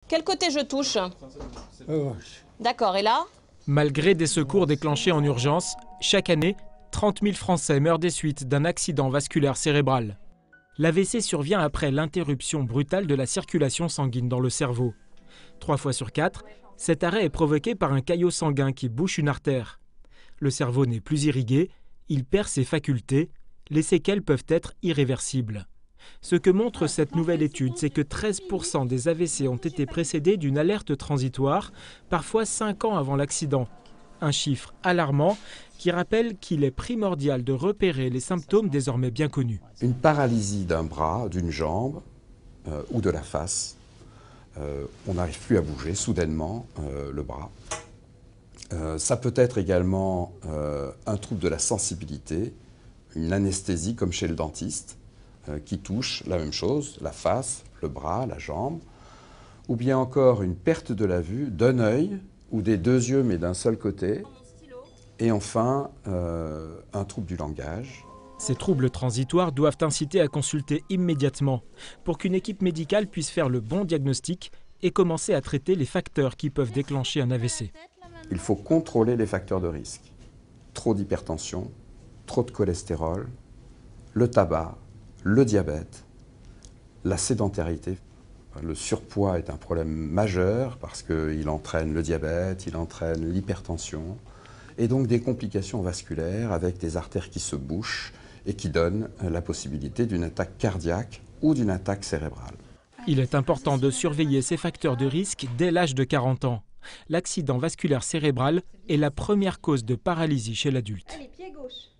Quel côté je touche? Gauche. D'accord, et là? Malgré des secours déclenchés en urgence, chaque année, 30 000 Français meurent des suites d'un accident vasculaire cérébral. L'AVC survient après l'interruption brutale de la circulation sanguine dans le cerveau. 3 fois sur 4, cet arrêt est provoqué par un caillot sanguin qui bouche une artère. Le cerveau n'est plus irrigué, il perd ses facultés, les séquelles peuvent être irréversibles. Ce que montre cette nouvelle étude, c'est que 13% des AVC ont été précédés d'une alerte transitoire, parfois 5 ans avant l'accident. Un chiffre alarmant qui rappelle qu'il est primordial de repérer les symptômes désormais bien connus. Une paralysie d'un bras, d'une jambe ou de la face, on n'arrive plus à bouger soudainement le bras. Ça peut être également un trouble de la sensibilité, une anesthésie comme chez le dentiste, qui touche la même chose, la face, le bras, la jambe, ou bien encore une perte de la vue d'un œil ou des deux yeux mais d'un seul côté, et enfin un trouble du langage. Ces troubles transitoires doivent inciter à consulter immédiatement pour qu'une équipe médicale puisse faire le bon diagnostic et commencer à traiter les facteurs qui peuvent déclencher un AVC. Il faut contrôler les facteurs de risque. Trop d'hypertension, trop de cholestérol, le tabac, le diabète, la sédentarité. Le surpoids est un problème majeur parce qu'il entraîne le diabète, il entraîne l'hypertension et donc des complications vasculaires avec des artères qui se bouchent et qui donnent la possibilité d'une attaque cardiaque ou d'une attaque cérébrale. Il est important de surveiller ces facteurs de risque dès l'âge de 40 ans. L'accident vasculaire cérébral est la première cause de paralysie chez l'adulte. Allez, pied gauche.